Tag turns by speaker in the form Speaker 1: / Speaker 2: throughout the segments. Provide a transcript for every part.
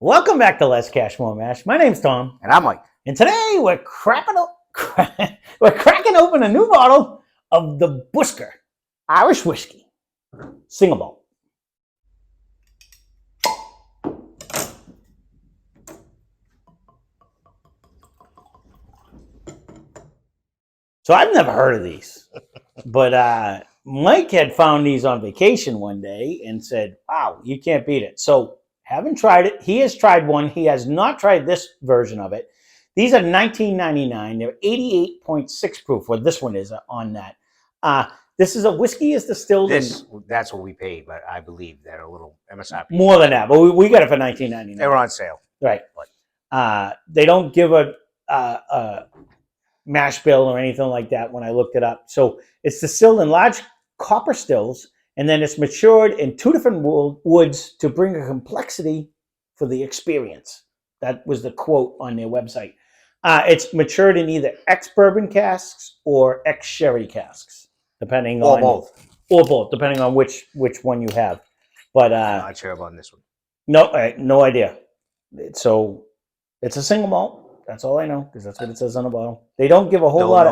Speaker 1: Welcome back to Less Cash, More Mash. My name's Tom,
Speaker 2: And I'm like,
Speaker 1: and today we're cracking open a new bottle of the Busker Irish whiskey, single malt. So I've never heard of these, but Mike had found these on vacation one day and said, "Wow, you can't beat it." So haven't tried it. He has tried one. He has not tried this version of it. These are $19.99. They're 88.6 proof. Well, this one is on that. This is a whiskey is distilled
Speaker 2: that's what we paid, but I believe that a little MSRP.
Speaker 1: more than that, but we got it for $19.99.
Speaker 2: They were on sale.
Speaker 1: Right. They don't give a mash bill or anything like that when I looked it up. So it's distilled in large copper stills, and then it's matured in two different woods to bring a complexity for the experience. That was the quote on their website. It's matured in either ex-bourbon casks or ex-sherry casks, depending on
Speaker 2: both.
Speaker 1: Or both, depending on which one you have. But
Speaker 2: I'm not sure about this one.
Speaker 1: no idea. So it's a single malt. That's all I know, because that's what it says on the bottle. They don't give a whole lot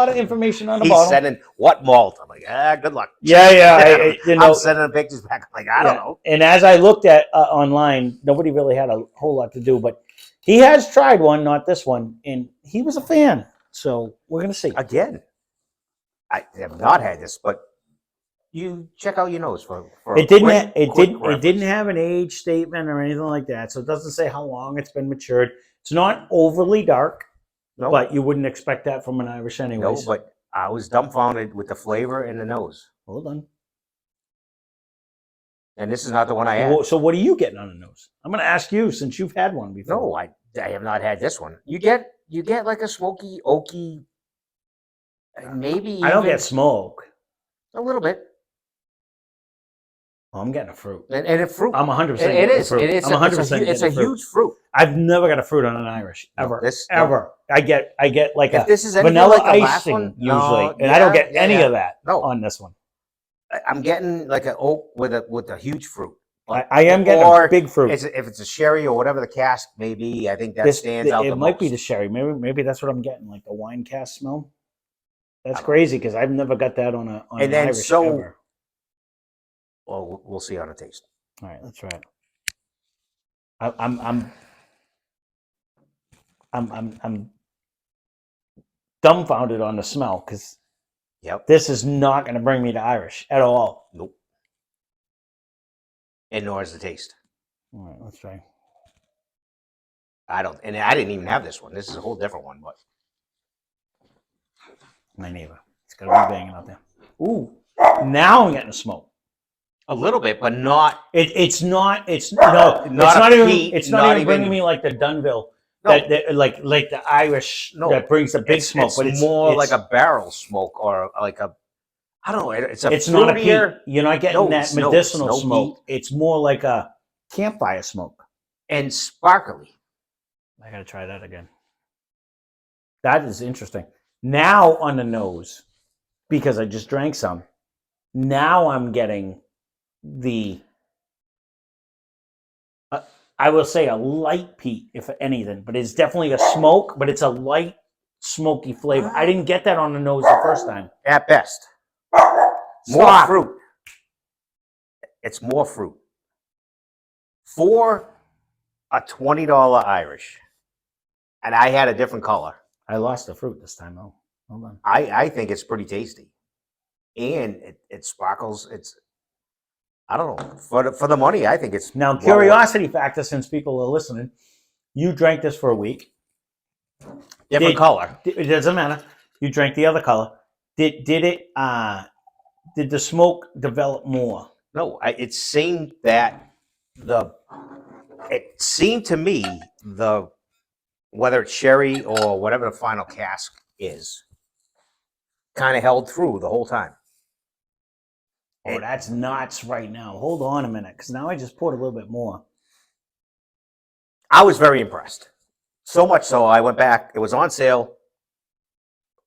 Speaker 1: of information on the bottle.
Speaker 2: He's sending what malt? I'm like, good luck.
Speaker 1: Yeah.
Speaker 2: I'm sending pictures back. I'm like, I don't know.
Speaker 1: And as I looked at online, nobody really had a whole lot to do, but he has tried one, not this one, and he was a fan. So we're gonna see.
Speaker 2: Again, I have not had this, but you check out your nose for
Speaker 1: it didn't have an age statement or anything like that, so it doesn't say how long it's been matured. It's not overly dark, but you wouldn't expect that from an Irish anyways.
Speaker 2: No, but I was dumbfounded with the flavor in the nose.
Speaker 1: Hold on.
Speaker 2: And this is not the one I had.
Speaker 1: So what are you getting on the nose? I'm going to ask you, since you've had one before.
Speaker 2: No, I have not had this one. You get like a smoky, oaky, maybe
Speaker 1: I don't get smoke.
Speaker 2: A little bit.
Speaker 1: Oh, I'm getting a fruit.
Speaker 2: And a fruit.
Speaker 1: I'm 100%.
Speaker 2: It is.
Speaker 1: Fruit.
Speaker 2: It's
Speaker 1: I'm 100%.
Speaker 2: It's a huge fruit.
Speaker 1: I've never got a fruit on an Irish ever.
Speaker 2: Ever.
Speaker 1: I get like
Speaker 2: if
Speaker 1: a
Speaker 2: this is
Speaker 1: vanilla
Speaker 2: like
Speaker 1: icing
Speaker 2: one,
Speaker 1: usually, and I don't get any of that on this one.
Speaker 2: I'm getting like an oak with a huge fruit.
Speaker 1: I am getting a big fruit.
Speaker 2: If it's a sherry or whatever the cask may be, I think that stands out.
Speaker 1: It might be the sherry. Maybe that's what I'm getting, like the wine cask smell. That's crazy because I've never got that on an Irish ever.
Speaker 2: Well, we'll see on a taste.
Speaker 1: All right, let's try it. I'm dumbfounded on the smell because this is not going to bring me to Irish at all.
Speaker 2: Nope. And nor is the taste.
Speaker 1: All right, let's try.
Speaker 2: I didn't even have this one. This is a whole different one, but
Speaker 1: my neighbor. It's got to be banging out there. Ooh, now I'm getting a smoke.
Speaker 2: A little bit, but not.
Speaker 1: It's not even bringing me like the Dunville. No. Like the Irish that brings a big smoke,
Speaker 2: but it's more like a barrel smoke or like a. I don't know. It's
Speaker 1: not a peat. You're not getting that medicinal smoke. It's more like a campfire smoke
Speaker 2: and sparkly.
Speaker 1: I gotta try that again. That is interesting. Now on the nose, because I just drank some. Now I'm getting I will say a light peat, if anything, but it's definitely a smoke, but it's a light, smoky flavor. I didn't get that on the nose the first time.
Speaker 2: At best. More fruit. It's more fruit. For a $20 Irish, and I had a different color.
Speaker 1: I lost the fruit this time, though. Hold on.
Speaker 2: I think it's pretty tasty. And it sparkles. I don't know. For the money, I think it's...
Speaker 1: Now, curiosity factor, since people are listening, you drank this for a week.
Speaker 2: Different color.
Speaker 1: It doesn't matter. You drank the other color. Did the smoke develop more?
Speaker 2: No, it seemed to me whether it's sherry or whatever the final cask is, kind of held through the whole time.
Speaker 1: Oh, that's nuts right now. Hold on a minute, because now I just poured a little bit more.
Speaker 2: I was very impressed. So much so, I went back. It was on sale.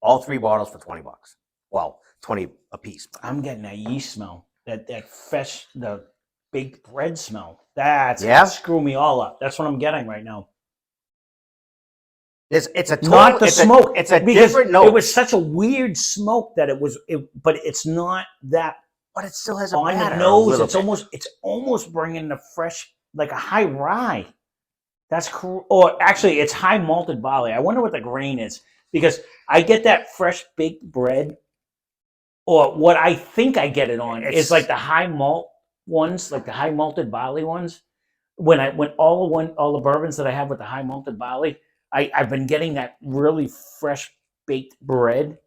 Speaker 2: All 3 bottles for $20. Well, 20 a piece.
Speaker 1: I'm getting that yeast smell. That fresh, the baked bread smell. That's
Speaker 2: Yeah?
Speaker 1: screw me all up. That's what I'm getting right now.
Speaker 2: It's a total,
Speaker 1: Not the smoke.
Speaker 2: It's a
Speaker 1: because
Speaker 2: different note.
Speaker 1: It was such a weird smoke that but it's not that
Speaker 2: but it still has a
Speaker 1: on
Speaker 2: batter
Speaker 1: the
Speaker 2: a
Speaker 1: nose.
Speaker 2: little bit.
Speaker 1: It's almost bringing the fresh, like a high rye. That's cool. Or actually, it's high malted barley. I wonder what the grain is because I get that fresh baked bread, or what I think I get it on is like the high malt ones, like the high malted barley ones. When all the bourbons that I have with the high malted barley, I've been getting that really fresh baked bread.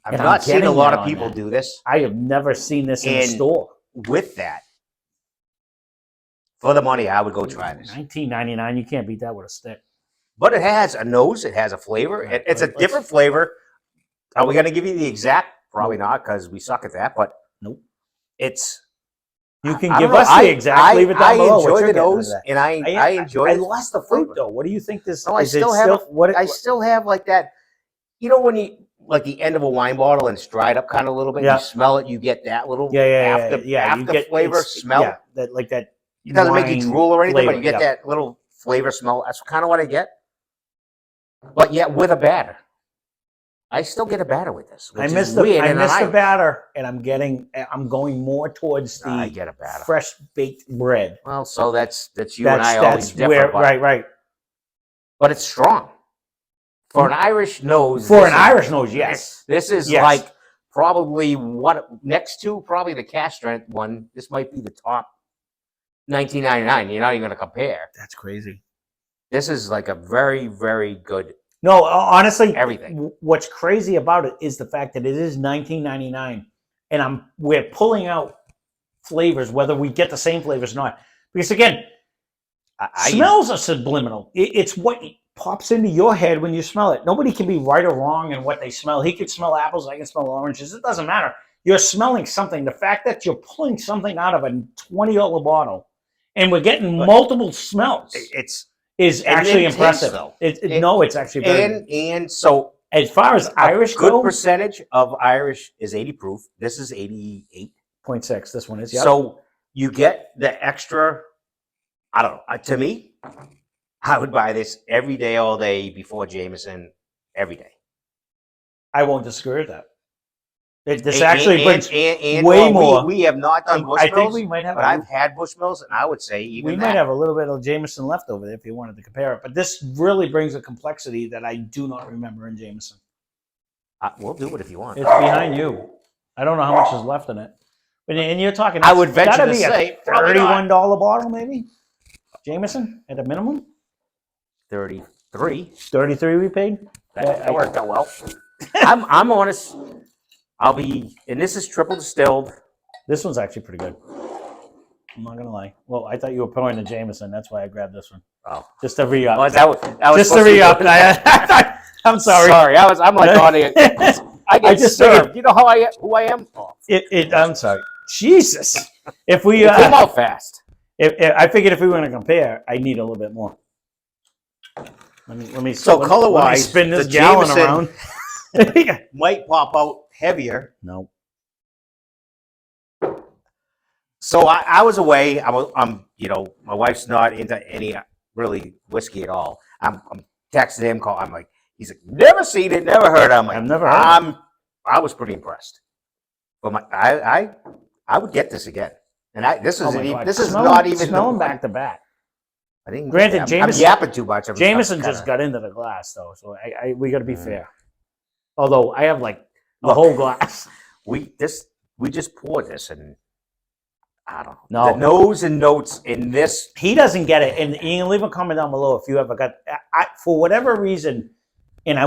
Speaker 2: I've
Speaker 1: And
Speaker 2: not seen a lot of
Speaker 1: on
Speaker 2: people
Speaker 1: that.
Speaker 2: do this.
Speaker 1: I have never seen this in a
Speaker 2: And
Speaker 1: store.
Speaker 2: with that, for the money, I would go try this.
Speaker 1: $19.99. You can't beat that with a stick.
Speaker 2: But it has a nose. It has a flavor.
Speaker 1: Right,
Speaker 2: It's a different flavor. Are we going to give you the exact? Probably not, because we suck at that. But
Speaker 1: nope.
Speaker 2: It's.
Speaker 1: You can
Speaker 2: I
Speaker 1: give
Speaker 2: don't know.
Speaker 1: us the exact. Leave it down below.
Speaker 2: I enjoy the nose, and I enjoy.
Speaker 1: I lost the fruit though. What do you think this?
Speaker 2: No, I
Speaker 1: is
Speaker 2: still
Speaker 1: it
Speaker 2: have.
Speaker 1: still, what?
Speaker 2: I still have like that. You know when you like the end of a wine bottle and it's dried up kind of a little bit.
Speaker 1: Yeah.
Speaker 2: You smell it. You get that little after flavor smell.
Speaker 1: Yeah, that like that.
Speaker 2: It doesn't make you drool or anything,
Speaker 1: flavor,
Speaker 2: but you get that little flavor smell. That's kind of what I get. But yet with a batter. I still get a batter with this.
Speaker 1: I missed the batter, and I'm going more towards the
Speaker 2: I get a batter.
Speaker 1: fresh baked bread.
Speaker 2: Well, so that's you and I always differ.
Speaker 1: Where, right.
Speaker 2: But it's strong. For an Irish nose.
Speaker 1: Irish nose, yes.
Speaker 2: This is like probably next to probably the cask strength one. This might be the top $19.99. You're not even going to compare.
Speaker 1: That's crazy.
Speaker 2: This is like a very, very good.
Speaker 1: No, honestly,
Speaker 2: everything.
Speaker 1: What's crazy about it is the fact that it is $19.99, and we're pulling out flavors, whether we get the same flavors or not. Because again, smells are subliminal. It's what pops into your head when you smell it. Nobody can be right or wrong in what they smell. He could smell apples, I can smell oranges. It doesn't matter. You're smelling something. The fact that you're pulling something out of a $20 bottle, and we're getting multiple smells. Is actually impressive. It's actually very good.
Speaker 2: And so
Speaker 1: as far as Irish
Speaker 2: good percentage of Irish is 80 proof. This is 88.6.
Speaker 1: This one is.
Speaker 2: Yep. So you get the extra. I don't know. To me, I would buy this every day, all day before Jameson, every day.
Speaker 1: I won't disagree with that. This actually brings way more.
Speaker 2: We have not done Bushmills.
Speaker 1: I think we might have.
Speaker 2: But I've had Bushmills, and I would say even
Speaker 1: we might have a little bit of Jameson left over there if you wanted to compare it. But this really brings a complexity that I do not remember in Jameson.
Speaker 2: We'll do it if you want.
Speaker 1: It's behind you. I don't know how much is left in it. And you're talking.
Speaker 2: I would venture to say
Speaker 1: $31 bottle, maybe. Jameson at a minimum.
Speaker 2: 33.
Speaker 1: 33 we paid.
Speaker 2: That worked out well. I'm honest. And this is triple distilled.
Speaker 1: This one's actually pretty good. I'm not gonna lie. Well, I thought you were pouring the Jameson. That's why I grabbed this one.
Speaker 2: Oh,
Speaker 1: just to re-up.
Speaker 2: Oh, that was
Speaker 1: just to re-up. I'm sorry.
Speaker 2: Sorry, I'm like on it. I just served. You know who I am? Oh.
Speaker 1: I'm sorry. Jesus. If we
Speaker 2: came out fast.
Speaker 1: If I figured if we were going to compare, I need a little bit more. Let me.
Speaker 2: So color-wise,
Speaker 1: spin this gallon around.
Speaker 2: Might pop out heavier.
Speaker 1: No.
Speaker 2: So I was away. I'm my wife's not into any really whiskey at all. I'm texting him, I'm like, he's like, never seen it, never heard. I'm like,
Speaker 1: I've never heard.
Speaker 2: I was pretty impressed. But I would get this again. And this is not even
Speaker 1: smell them back to back.
Speaker 2: I didn't.
Speaker 1: Granted, Jameson.
Speaker 2: I'm yapping too much.
Speaker 1: Jameson just got into the glass though, so we got to be fair. Although I have like the whole glass.
Speaker 2: We just poured this, and I don't know.
Speaker 1: No.
Speaker 2: The nose and notes in this.
Speaker 1: He doesn't get it, and you can leave a comment down below if you ever got. For whatever reason, and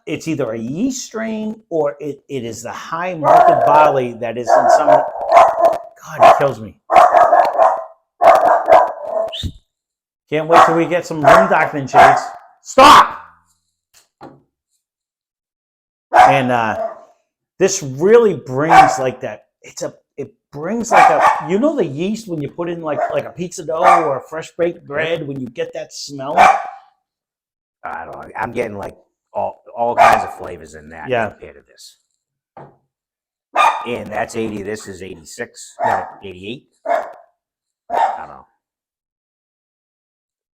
Speaker 1: it's either a yeast strain or it is the high malted barley that is in some. God, it kills me. Can't wait till we get some room darkening shades. Stop! And this really brings like that. It brings like the yeast when you put in like a pizza dough or a fresh baked bread, when you get that smell.
Speaker 2: I don't know. I'm getting like all kinds of flavors in that compared to this. And that's 80. This is 86. 88.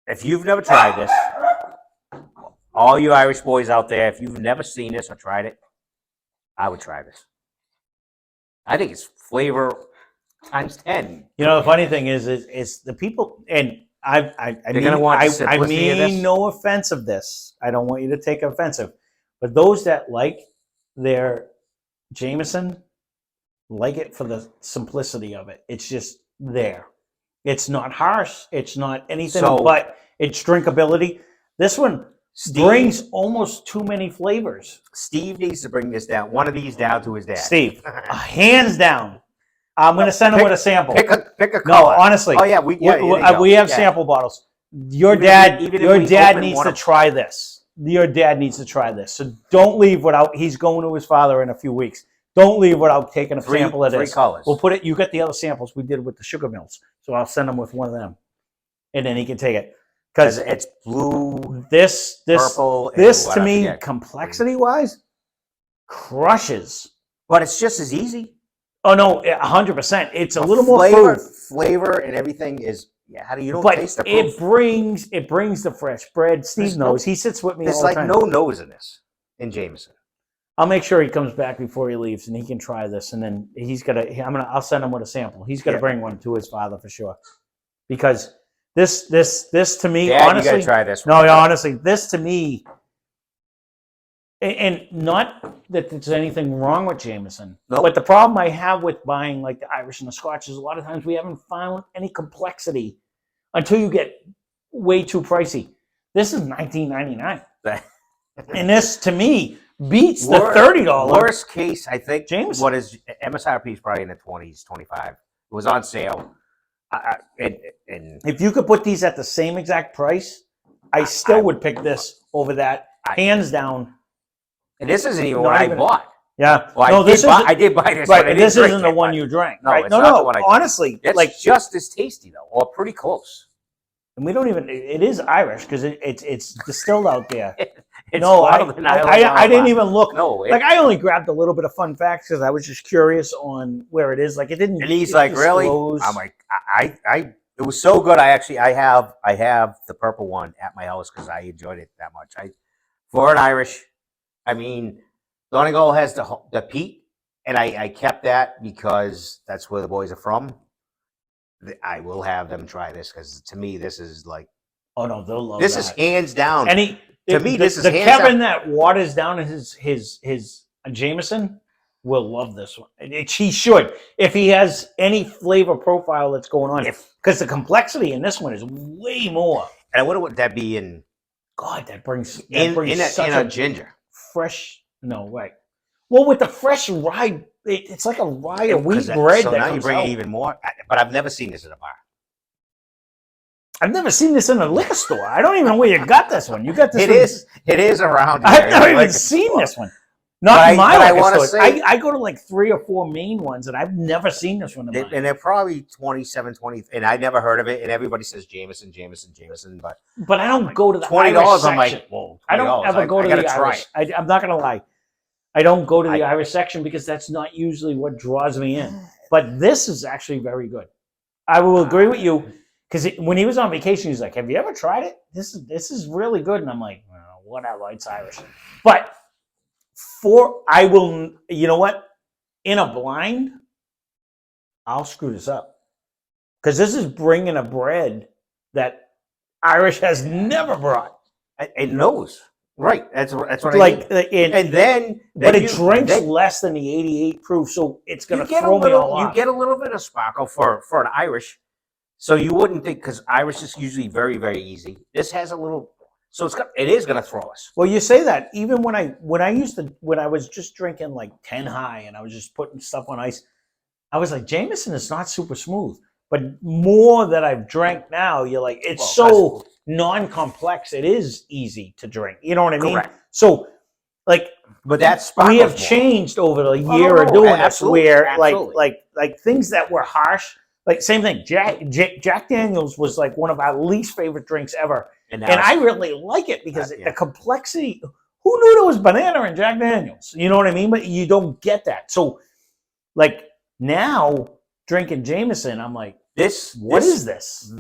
Speaker 2: if you've never tried this, all you Irish boys out there, if you've never seen this or tried it, I would try this. I think it's flavor times 10.
Speaker 1: You know, the funny thing is the people, and I
Speaker 2: They're gonna want the
Speaker 1: I
Speaker 2: simplicity of this.
Speaker 1: mean no offense of this. I don't want you to take offensive, but those that like their Jameson like it for the simplicity of it. It's just there. It's not harsh. It's not anything but its drinkability. This one brings almost too many flavors.
Speaker 2: Steve needs to bring this down. One of these down to his dad.
Speaker 1: Steve, hands down. I'm going to send him with a sample.
Speaker 2: Pick a color.
Speaker 1: No, honestly.
Speaker 2: Oh yeah,
Speaker 1: we have sample bottles. Your dad needs to try this. Your dad needs to try this. So don't leave without. He's going to his father in a few weeks. Don't leave without taking a sample of this.
Speaker 2: 3 colors.
Speaker 1: We'll put it. You get the other samples we did with the sugar mills, so I'll send him with one of them, and then he can take it. Because
Speaker 2: it's blue,
Speaker 1: purple. This to me, complexity wise, crushes.
Speaker 2: But it's just as easy.
Speaker 1: Oh no, 100%. It's a little more
Speaker 2: flavor, and everything is. Yeah, how do you don't
Speaker 1: but
Speaker 2: taste the proof?
Speaker 1: It brings the fresh bread. Steve knows. He sits with me all the time.
Speaker 2: There's like no nose in this in Jameson.
Speaker 1: I'll make sure he comes back before he leaves, and he can try this. And then I'll send him with a sample. He's gonna bring one to his father for sure, because this to me,
Speaker 2: Dad,
Speaker 1: honestly,
Speaker 2: you gotta try this.
Speaker 1: No, honestly, this to me, and not that there's anything wrong with Jameson, but the problem I have with buying like the Irish and the Scotch is a lot of times we haven't found any complexity until you get way too pricey. This is $19.99, and this to me beats the $30.
Speaker 2: Worst case, I think.
Speaker 1: Jameson.
Speaker 2: What is MSRP is probably in the 20s, 25. It was on sale. And
Speaker 1: if you could put these at the same exact price, I still would pick this over that, hands down.
Speaker 2: And this isn't even what I bought.
Speaker 1: Yeah.
Speaker 2: Well, I did buy this.
Speaker 1: Right, but this isn't the one you drank.
Speaker 2: No,
Speaker 1: right?
Speaker 2: it's not the one I drank.
Speaker 1: Honestly,
Speaker 2: it's like just as tasty though, or pretty close.
Speaker 1: And we don't even. It is Irish because it's distilled out there.
Speaker 2: I
Speaker 1: didn't even look.
Speaker 2: No,
Speaker 1: I only grabbed a little bit of fun facts because I was just curious on where it is. Like it didn't.
Speaker 2: And he's like, really? I'm like, I. It was so good. I have the purple one at my house because I enjoyed it that much. For an Irish, I mean, Donegal has the peat, and I kept that because that's where the boys are from. I will have them try this because to me this is like.
Speaker 1: Oh no, they'll love
Speaker 2: this.
Speaker 1: That.
Speaker 2: Is hands down.
Speaker 1: This is Kevin that waters down his Jameson will love this one. He should if he has any flavor profile that's going on. Because the complexity in this one is way more.
Speaker 2: And what would that be in?
Speaker 1: God, that brings
Speaker 2: in a ginger
Speaker 1: fresh. No, right. Well, with the fresh rye, it's like a rye or wheat bread.
Speaker 2: So now you bring it even more. But I've never seen this in a bar.
Speaker 1: I've never seen this in a liquor store. I don't even know where you got this one. You got this.
Speaker 2: It is around here.
Speaker 1: I've never even seen this one. Not in my liquor store. I go to like 3 or 4 main ones, and I've never seen this one.
Speaker 2: And they're probably 27, 20, and I never heard of it. And everybody says Jameson.
Speaker 1: But I don't go to the
Speaker 2: $20.
Speaker 1: Irish
Speaker 2: I'm like,
Speaker 1: section.
Speaker 2: whoa,
Speaker 1: I don't ever go to the Irish. I'm not gonna lie. I don't go to the Irish section because that's not usually what draws me in. But this is actually very good. I will agree with you because when he was on vacation, he's like, "Have you ever tried it? This is really good." And I'm like, well, "Whatever, it's Irish." But I will. You know what? In a blind, I'll screw this up because this is bringing a bread that Irish has never brought.
Speaker 2: It knows. Right, that's what
Speaker 1: like,
Speaker 2: I mean. But
Speaker 1: it drinks less than the 88 proof, so it's going to throw me all off.
Speaker 2: You get a little bit of sparkle for an Irish, so you wouldn't think because Irish is usually very, very easy. This has a little, so it is going to throw us.
Speaker 1: Well, you say that even when I was just drinking like 10 high and I was just putting stuff on ice, I was like, Jameson is not super smooth, but more that I've drank now, you're like, it's so non-complex. It is easy to drink. You know what I mean?
Speaker 2: Correct.
Speaker 1: So, like,
Speaker 2: but that's
Speaker 1: we have changed over the year of doing this, where like things that were harsh, like same thing. Jack Daniels was like one of our least favorite drinks ever, and I really like it because the complexity. Who knew there was banana in Jack Daniels? You know what I mean? But you don't get that. So, like now drinking Jameson, I'm like. What is this?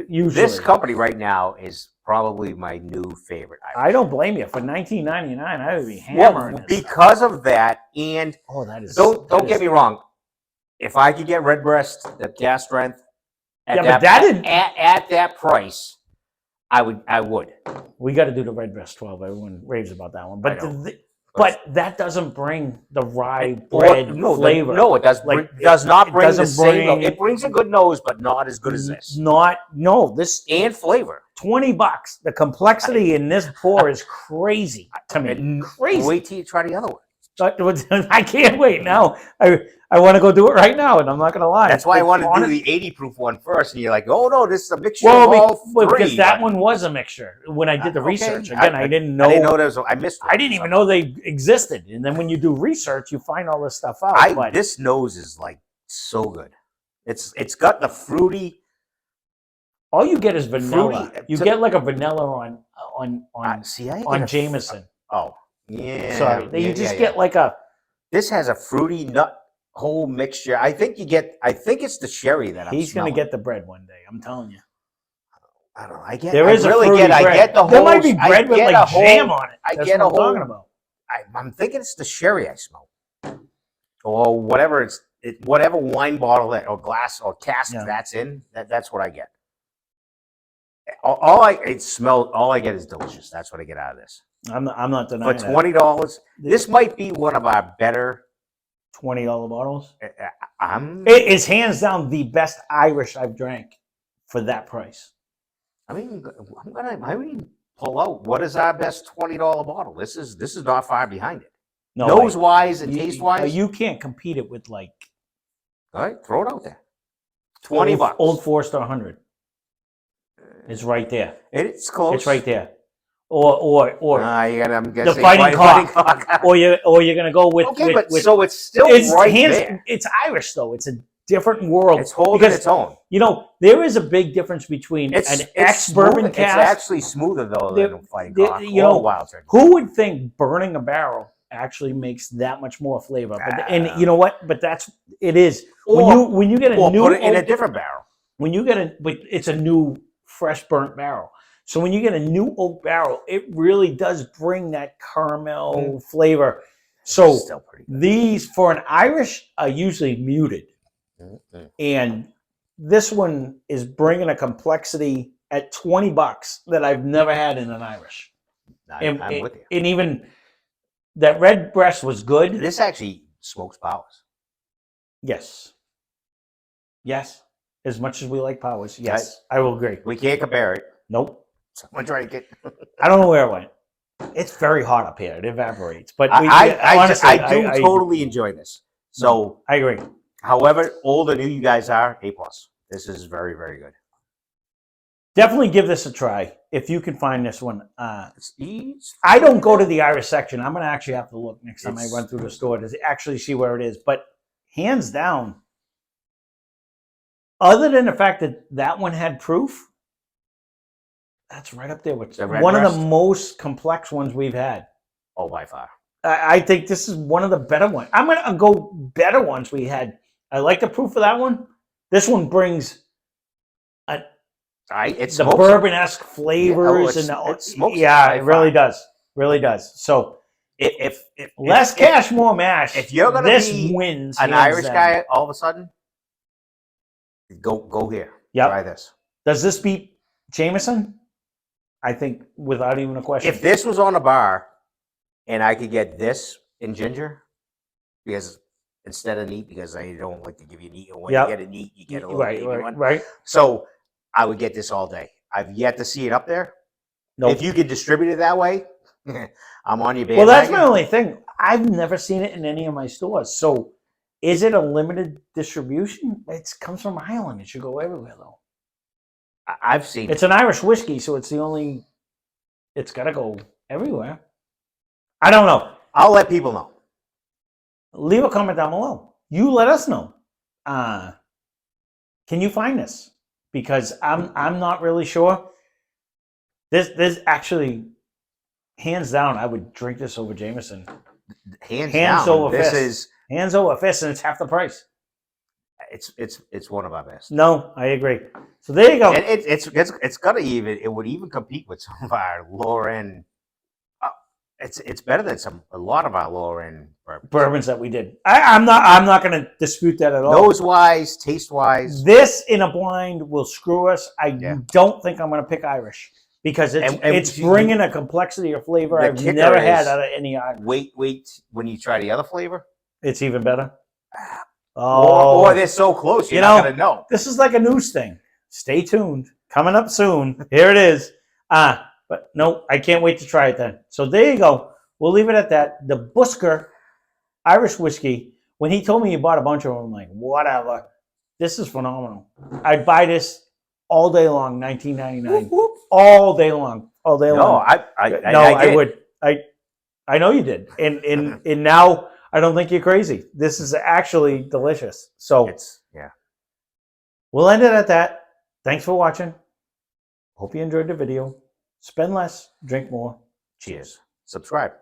Speaker 1: Usually,
Speaker 2: this company right now is probably my new favorite.
Speaker 1: I don't blame you. For $19.99, I would be hammering this
Speaker 2: because of that. And
Speaker 1: that is.
Speaker 2: Don't get me wrong. If I could get Redbreast, the cast strength, at that price, I would.
Speaker 1: We got to do the Redbreast 12. Everyone raves about that one, but that doesn't bring the rye bread flavor.
Speaker 2: No, it does. Does not bring the same. It brings a good nose, but not as good as this.
Speaker 1: This
Speaker 2: and flavor.
Speaker 1: $20. The complexity in this pour is crazy to me. Crazy.
Speaker 2: Wait till you try the other one.
Speaker 1: I can't wait now. I want to go do it right now, and I'm not going to lie.
Speaker 2: That's why I wanted to do the 80 proof one first, and you're like, oh no, this is a mixture of all three.
Speaker 1: Because that one was a mixture. When I did the research, again, I didn't know.
Speaker 2: I didn't know there was. I missed one.
Speaker 1: I didn't even know they existed. And then when you do research, you find all this stuff out.
Speaker 2: This nose is like so good. It's got the fruity.
Speaker 1: All you get is vanilla. You get like a vanilla on Jameson.
Speaker 2: Oh. Yeah.
Speaker 1: Sorry. You just get like a.
Speaker 2: This has a fruity nut whole mixture. I think it's the sherry that
Speaker 1: he's going to get the bread one day. I'm telling you.
Speaker 2: I don't know. I get the whole.
Speaker 1: There might be bread with like jam on it. That's what I'm talking about.
Speaker 2: I'm thinking it's the sherry I smell, or whatever whatever wine bottle or glass or cask that's in. That's what I get. All I get is delicious. That's what I get out of this.
Speaker 1: I'm not denying
Speaker 2: for $20. This might be one of our better
Speaker 1: $20 bottles. It is hands down the best Irish I've drank for that price.
Speaker 2: I mean, I would pull out what is our best $20 bottle. This is not far behind it. No, nose wise and taste wise,
Speaker 1: you can't compete it with like.
Speaker 2: All right, throw it out there. $20.
Speaker 1: Old Forester 100. It's right there.
Speaker 2: It's close.
Speaker 1: It's right there. Or
Speaker 2: the
Speaker 1: fighting cock. or you're gonna go with.
Speaker 2: Okay, so it's still there.
Speaker 1: It's Irish though. It's a different world.
Speaker 2: It's holding its own.
Speaker 1: You know, there is a big difference between an ex-bourbon cask.
Speaker 2: It's actually smoother though than fighting cock.
Speaker 1: You know, Wild Turkey. Who would think burning a barrel actually makes that much more flavor? But and you know what? But it is when you get a new
Speaker 2: put it in a different barrel.
Speaker 1: But it's a new fresh burnt barrel. So when you get a new oak barrel, it really does bring that caramel flavor. So these for an Irish are usually muted, and this one is bringing a complexity at $20 that I've never had in an Irish.
Speaker 2: I'm with you.
Speaker 1: And even that Redbreast was good.
Speaker 2: This actually smokes Powers.
Speaker 1: Yes. As much as we like Powers, yes, I will agree.
Speaker 2: We can't compare it.
Speaker 1: Nope.
Speaker 2: Someone drank it.
Speaker 1: I don't know where it went. It's very hot up here. It evaporates. But
Speaker 2: I do totally enjoy this. So
Speaker 1: I agree.
Speaker 2: However old or new you guys are, A+. This is very, very good.
Speaker 1: Definitely give this a try if you can find this one. I don't go to the Irish section. I'm going to actually have to look next time I run through the store to actually see where it is. But hands down, other than the fact that one had proof, that's right up there with one of the most complex ones we've had.
Speaker 2: Oh, by far.
Speaker 1: I think this is one of the better ones. I'm going to go better ones we had. I like the proof of that one. This one brings the bourbon-esque flavors it really does. Really does. So if less cash, more mash.
Speaker 2: If you're going to
Speaker 1: wins
Speaker 2: an Irish guy all of a sudden, go here.
Speaker 1: Yep.
Speaker 2: Try this.
Speaker 1: Does this beat Jameson? I think without even a question.
Speaker 2: If this was on a bar and I could get this in ginger, because instead of neat, because I don't like to give you neat, and when you get a neat, you get a little one.
Speaker 1: Right.
Speaker 2: So I would get this all day. I've yet to see it up there. Nope. If you could distribute it that way, I'm on your bandwagon.
Speaker 1: Well, that's my only thing. I've never seen it in any of my stores. So is it a limited distribution? It comes from Ireland. It should go everywhere, though.
Speaker 2: I've seen
Speaker 1: it's an Irish whiskey, so it's got to go everywhere. I don't know.
Speaker 2: I'll let people know.
Speaker 1: Leave a comment down below. You let us know. Can you find this? Because I'm not really sure. This actually, hands down, I would drink this over Jameson.
Speaker 2: Hands down.
Speaker 1: Over fist. Hands over fist, and it's half the price.
Speaker 2: it's one of our best.
Speaker 1: No, I agree. So there you go.
Speaker 2: And it's gonna it would even compete with some of our lower end. It's better than a lot of our lower end
Speaker 1: bourbons that we did. I'm not going to dispute that at all.
Speaker 2: Nose wise, taste wise,
Speaker 1: this in a blind will screw us. I don't think I'm going to pick Irish because it's bringing a complexity of flavor I've never had out of any Irish.
Speaker 2: Wait when you try the other flavor,
Speaker 1: it's even better.
Speaker 2: Or they're so close, you're not gonna know.
Speaker 1: This is like a news thing. Stay tuned. Coming up soon. Here it is. But no, I can't wait to try it then. So there you go. We'll leave it at that. The Busker Irish whiskey. When he told me he bought a bunch of them, I'm like, whatever. This is phenomenal. I'd buy this all day long. 1999. Whoop, whoop. All day long. All day long. I would. I know you did. And now I don't think you're crazy. This is actually delicious. So we'll end it at that. Thanks for watching. Hope you enjoyed the video. Spend less, drink more.
Speaker 2: Cheers. Subscribe.